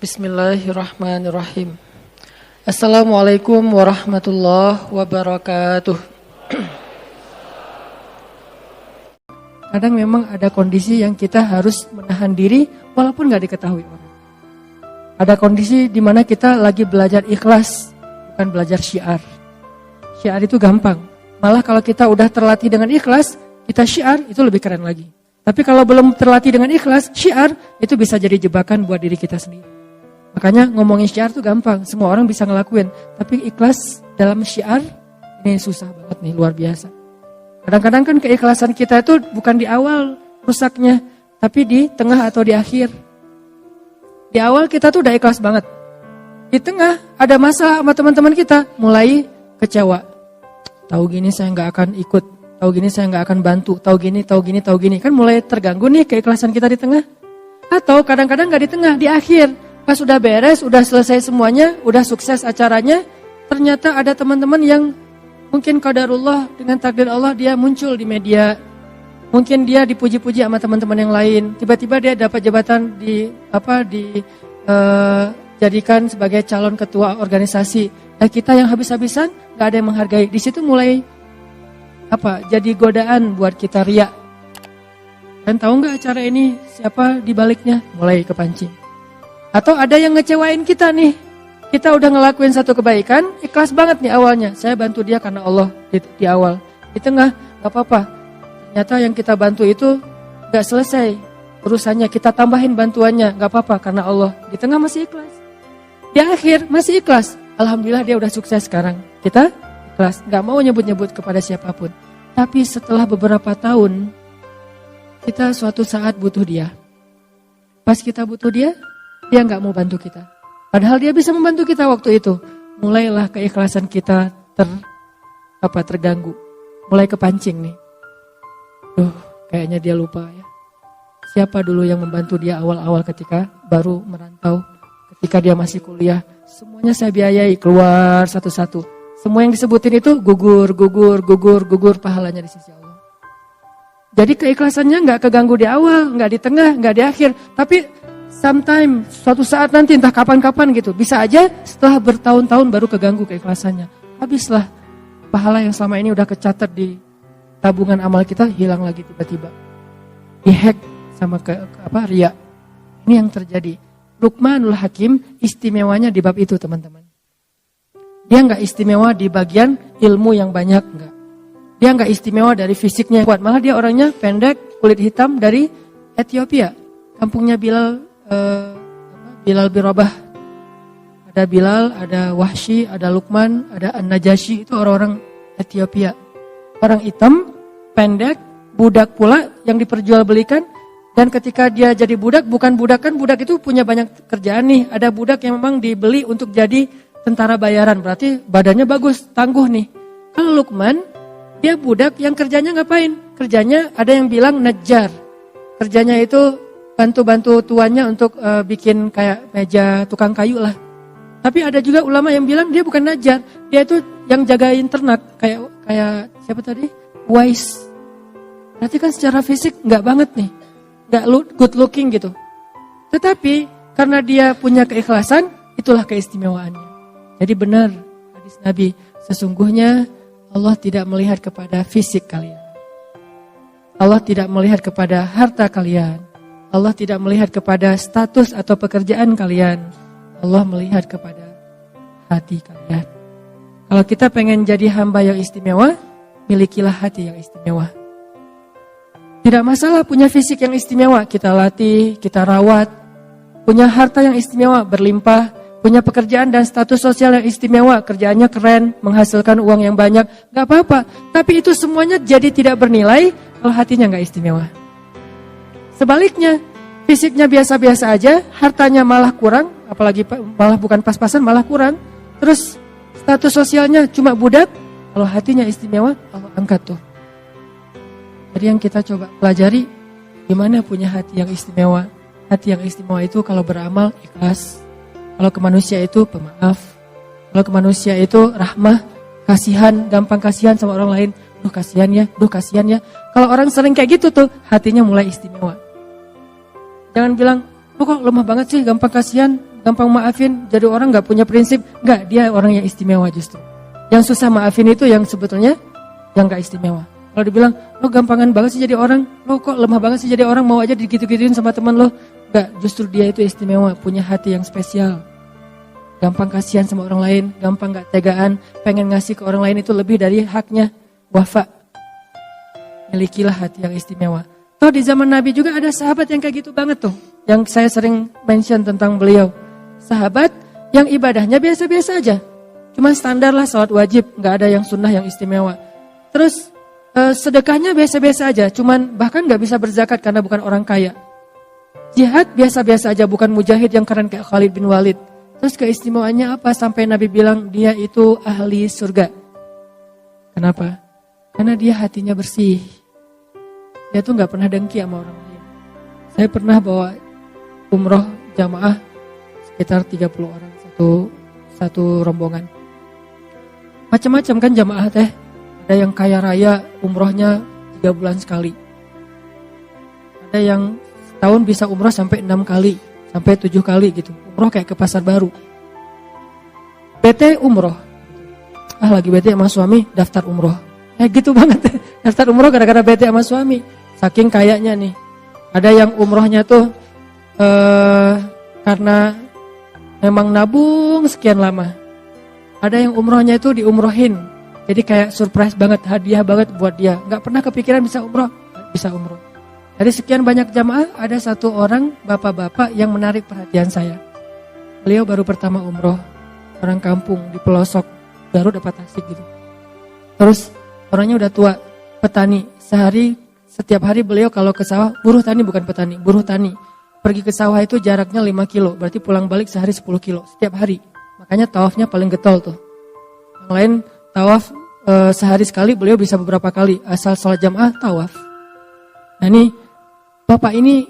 Bismillahirrahmanirrahim. Assalamualaikum warahmatullahi wabarakatuh. Kadang memang ada kondisi yang kita harus menahan diri walaupun gak diketahui orang. Ada kondisi di mana kita lagi belajar ikhlas, bukan belajar syiar. Syiar itu gampang. Malah kalau kita udah terlatih dengan ikhlas, kita syiar itu lebih keren lagi. Tapi kalau belum terlatih dengan ikhlas, syiar itu bisa jadi jebakan buat diri kita sendiri. Makanya ngomongin syiar itu gampang, semua orang bisa ngelakuin. Tapi ikhlas dalam syiar ini susah banget nih, luar biasa. Kadang-kadang kan keikhlasan kita itu bukan di awal rusaknya, tapi di tengah atau di akhir. Di awal kita tuh udah ikhlas banget. Di tengah ada masalah sama teman-teman kita, mulai kecewa. Tahu gini saya nggak akan ikut, tahu gini saya nggak akan bantu, tahu gini. Kan mulai terganggu nih keikhlasan kita di tengah. Atau kadang-kadang nggak di tengah, di akhir. Pas udah beres, udah selesai semuanya, udah sukses acaranya, ternyata ada teman-teman yang mungkin qadarullah dengan takdir Allah dia muncul di media. Mungkin dia dipuji-puji sama teman-teman yang lain. Tiba-tiba dia dapat jabatan jadikan sebagai calon ketua organisasi. Nah kita yang habis-habisan gak ada yang menghargai. Di situ mulai jadi godaan buat kita riya. Dan tahu nggak acara ini siapa di baliknya? Mulai kepancing. Atau ada yang ngecewain kita nih. Kita udah ngelakuin satu kebaikan, ikhlas banget nih awalnya. Saya bantu dia karena Allah di awal. Di tengah gak apa-apa. Ternyata yang kita bantu itu gak selesai urusannya. Kita tambahin bantuannya, gak apa-apa karena Allah. Di tengah masih ikhlas. Di akhir masih ikhlas. Alhamdulillah dia udah sukses sekarang. Kita ikhlas, gak mau nyebut-nyebut kepada siapapun. Tapi setelah beberapa tahun, kita suatu saat butuh dia. Pas kita butuh dia gak mau bantu kita. Padahal dia bisa membantu kita waktu itu. Mulailah keikhlasan kita terganggu. Mulai kepancing nih. Kayaknya dia lupa ya. Siapa dulu yang membantu dia awal-awal ketika baru merantau. Ketika dia masih kuliah. Semuanya saya biayai keluar satu-satu. Semua yang disebutin itu gugur pahalanya di sisi Allah. Jadi keikhlasannya gak keganggu di awal, gak di tengah, gak di akhir. Tapi sometime, suatu saat nanti entah kapan-kapan gitu. Bisa aja setelah bertahun-tahun baru keganggu keikhlasannya. Habislah pahala yang selama ini udah kecatat di tabungan amal kita hilang lagi tiba-tiba. Dihack sama riya. Ini yang terjadi. Luqmanul Hakim istimewanya di bab itu teman-teman. Dia gak istimewa di bagian ilmu yang banyak, enggak. Dia gak istimewa dari fisiknya yang kuat. Malah dia orangnya pendek, kulit hitam dari Ethiopia. Kampungnya Bilal bin Rabah. Ada Bilal, ada Wahsy, ada Luqman, ada An-Najasyi. Itu orang-orang Ethiopia. Orang hitam, pendek, budak pula yang diperjualbelikan. Dan ketika dia jadi budak, bukan budak kan budak itu punya banyak kerjaan nih. Ada budak yang memang dibeli untuk jadi tentara bayaran. Berarti badannya bagus, tangguh nih. Kalau Luqman, dia budak yang kerjanya ngapain? Kerjanya ada yang bilang najjar. Kerjanya itu bantu-bantu tuannya untuk bikin kayak meja tukang kayu lah. Tapi ada juga ulama yang bilang dia bukan najjar. Dia itu yang jagain ternak. Kayak siapa tadi? Wise. Berarti kan secara fisik gak banget nih. Gak good looking gitu. Tetapi karena dia punya keikhlasan, itulah keistimewaannya. Jadi benar hadis Nabi. Sesungguhnya Allah tidak melihat kepada fisik kalian. Allah tidak melihat kepada harta kalian. Allah tidak melihat kepada status atau pekerjaan kalian. Allah melihat kepada hati kalian. Kalau kita pengen jadi hamba yang istimewa, milikilah hati yang istimewa. Tidak masalah punya fisik yang istimewa, kita latih, kita rawat. Punya harta yang istimewa, berlimpah. Punya pekerjaan dan status sosial yang istimewa, kerjaannya keren, menghasilkan uang yang banyak. Gak apa-apa, tapi itu semuanya jadi tidak bernilai kalau hatinya gak istimewa. Sebaliknya, fisiknya biasa-biasa aja, hartanya malah kurang, apalagi malah bukan pas-pasan, malah kurang. Terus status sosialnya cuma budak, kalau hatinya istimewa, Allah angkat tuh. Jadi yang kita coba pelajari, gimana punya hati yang istimewa. Hati yang istimewa itu kalau beramal, ikhlas. Kalau ke manusia itu pemaaf. Kalau ke manusia itu rahmah, kasihan, gampang kasihan sama orang lain. Kasihan ya. Kalau orang sering kayak gitu tuh, hatinya mulai istimewa. Jangan bilang, kok lemah banget sih, gampang kasihan, gampang maafin, jadi orang gak punya prinsip. Enggak, dia orang yang istimewa justru. Yang susah maafin itu yang sebetulnya yang gak istimewa. Kalau dibilang, lo gampangan banget sih jadi orang, lo kok lemah banget sih jadi orang, mau aja digitu-gituin sama teman lo. Enggak, justru dia itu istimewa, punya hati yang spesial. Gampang kasihan sama orang lain, gampang gak tegaan, pengen ngasih ke orang lain itu lebih dari haknya. Wafa. Milikilah hati yang istimewa. Toh di zaman Nabi juga ada sahabat yang kayak gitu banget tuh. Yang saya sering mention tentang beliau. Sahabat yang ibadahnya biasa-biasa aja. Cuma standar lah salat wajib, gak ada yang sunnah yang istimewa. Terus sedekahnya biasa-biasa aja. Cuman bahkan gak bisa berzakat karena bukan orang kaya. Jihad biasa-biasa aja, bukan mujahid yang keren kayak Khalid bin Walid. Terus keistimewaannya apa? Sampai Nabi bilang dia itu ahli surga. Kenapa? Karena dia hatinya bersih. Dia tuh gak pernah dengki sama orang lain. Saya pernah bawa umroh jamaah sekitar 30 orang satu rombongan. Macam-macam kan jamaah teh. Ada yang kaya raya umrohnya 3 bulan sekali. Ada yang setahun bisa umroh sampai 6 kali, sampai 7 kali gitu. Umroh kayak ke pasar baru. BT umroh. Lagi BT sama suami daftar umroh. Gitu banget. Daftar umroh gara-gara bete sama suami. Saking kayaknya nih. Ada yang umrohnya tuh karena memang nabung sekian lama. Ada yang umrohnya itu diumrohin. Jadi kayak surprise banget, hadiah banget buat dia. Gak pernah kepikiran bisa umroh. Bisa umroh. Dari sekian banyak jamaah, ada satu orang bapak-bapak yang menarik perhatian saya. Beliau baru pertama umroh. Orang kampung di pelosok Garut dapat Tasik gitu. Terus orangnya udah tua, petani. Setiap hari beliau kalau ke sawah, buruh tani bukan petani, buruh tani. Pergi ke sawah itu jaraknya 5 kilo, berarti pulang balik sehari 10 kilo, setiap hari. Makanya tawafnya paling getol tuh. Yang lain tawaf sehari sekali, beliau bisa beberapa kali. Asal sholat jamaah, tawaf. Nah ini, bapak ini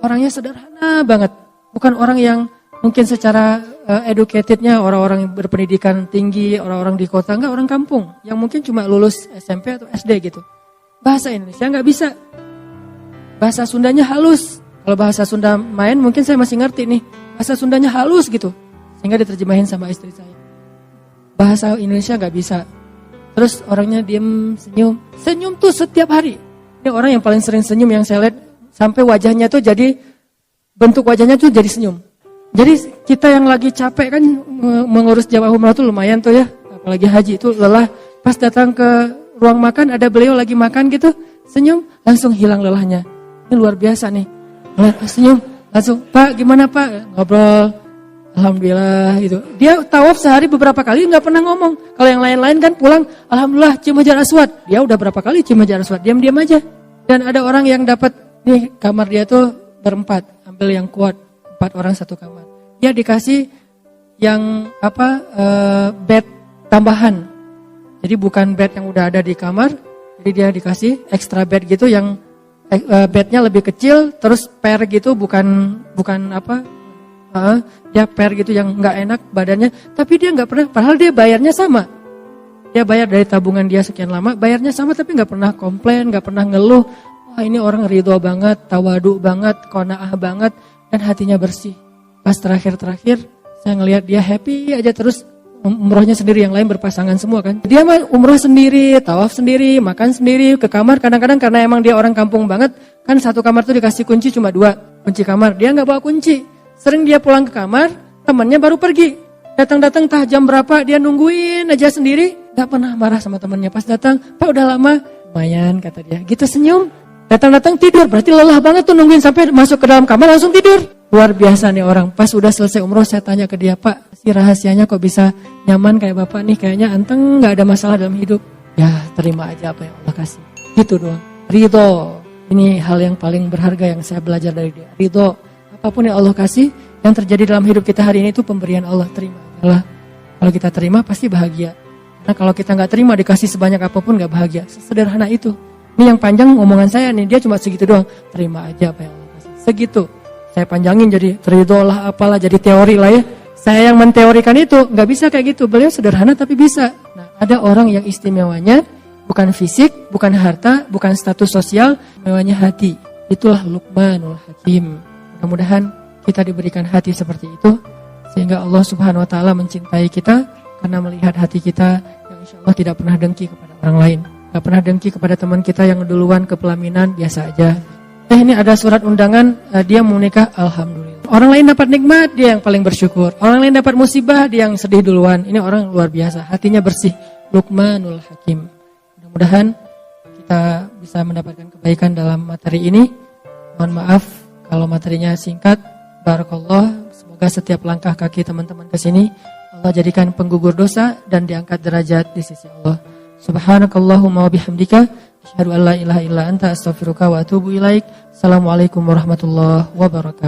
orangnya sederhana banget. Bukan orang yang mungkin secara educatednya orang-orang yang berpendidikan tinggi, orang-orang di kota, enggak, orang kampung yang mungkin cuma lulus SMP atau SD gitu. Bahasa Indonesia enggak bisa. Bahasa Sundanya halus. Kalau bahasa Sunda main mungkin saya masih ngerti nih. Bahasa Sundanya halus gitu. Sehingga diterjemahin sama istri saya. Bahasa Indonesia enggak bisa. Terus orangnya diem, senyum. Senyum tuh setiap hari. Ini orang yang paling sering senyum yang saya lihat. Sampai wajahnya tuh jadi, bentuk wajahnya tuh jadi senyum. Jadi kita yang lagi capek kan mengurus jamaah umrah tuh lumayan tuh ya. Apalagi haji itu lelah. Pas datang ke ruang makan ada beliau lagi makan gitu. Senyum langsung hilang lelahnya. Ini luar biasa nih. Senyum langsung, Pak gimana Pak? Ngobrol. Alhamdulillah gitu. Dia tawaf sehari beberapa kali gak pernah ngomong. Kalau yang lain-lain kan pulang, Alhamdulillah cium Hajar Aswad. Dia udah berapa kali cium Hajar Aswad. Diam-diam aja. Dan ada orang yang dapat, nih kamar dia tuh berempat. Ambil yang kuat. 4 orang satu kamar. Dia dikasih yang bed tambahan. Jadi bukan bed yang udah ada di kamar. Jadi dia dikasih extra bed gitu yang bednya lebih kecil. Terus pair gitu bukan dia pair gitu yang nggak enak badannya. Tapi dia nggak pernah. Padahal dia bayarnya sama. Dia bayar dari tabungan dia sekian lama. Bayarnya sama tapi nggak pernah komplain, nggak pernah ngeluh. Wah ini orang ridho banget, tawadu banget, qanaah banget. Dan hatinya bersih. Pas terakhir saya ngelihat dia happy aja terus. Umrohnya sendiri, yang lain berpasangan semua kan. Dia mah umroh sendiri, tawaf sendiri, makan sendiri, ke kamar kadang-kadang karena emang dia orang kampung banget. Kan satu kamar tuh dikasih kunci cuma 2 kunci kamar. Dia gak bawa kunci. Sering dia pulang ke kamar, temannya baru pergi. Datang-datang entah jam berapa dia nungguin aja sendiri. Gak pernah marah sama temannya. Pas datang, Pak udah lama. Lumayan kata dia. Gitu senyum. Datang-datang tidur, berarti lelah banget tuh nungguin sampai masuk ke dalam kamar langsung tidur. Luar biasa nih orang. Pas udah selesai umroh saya tanya ke dia, Pak, si rahasianya kok bisa nyaman kayak Bapak nih? Kayaknya anteng gak ada masalah dalam hidup. Ya terima aja apa yang Allah kasih. Gitu doang. Ridho. Ini hal yang paling berharga yang saya belajar dari dia. Ridho. Apapun yang Allah kasih, yang terjadi dalam hidup kita hari ini itu pemberian Allah. Terima aja lah. Kalau kita terima pasti bahagia. Karena kalau kita gak terima dikasih sebanyak apapun gak bahagia. Sederhana itu. Ini yang panjang omongan saya nih, dia cuma segitu doang. Terima aja apa yang Allah kasih. Segitu. Saya panjangin jadi ridho lah apalah, jadi teori lah ya. Saya yang menteorikan itu gak bisa kayak gitu. Beliau sederhana tapi bisa. Nah, ada orang yang istimewanya bukan fisik, bukan harta, bukan status sosial, istimewanya hati. Itulah Luqmanul Hakim. Mudah-mudahan kita diberikan hati seperti itu, sehingga Allah Subhanahu wa Ta'ala mencintai kita karena melihat hati kita yang insya Allah tidak pernah dengki kepada orang lain, gak pernah dengki kepada teman kita yang duluan ke pelaminan, biasa aja. Ini ada surat undangan, dia mau nikah, alhamdulillah. Orang lain dapat nikmat, dia yang paling bersyukur. Orang lain dapat musibah, dia yang sedih duluan. Ini orang luar biasa, hatinya bersih. Luqmanul Hakim. Mudah-mudahan kita bisa mendapatkan kebaikan dalam materi ini. Mohon maaf kalau materinya singkat. Barakallah. Semoga setiap langkah kaki teman-teman ke sini Allah jadikan penggugur dosa dan diangkat derajat di sisi Allah. Subhanakallahumma wa bihamdika asyhadu an la ilaha illa anta astaghfiruka wa atubu ilaik. Assalamualaikum warahmatullahi wabarakatuh.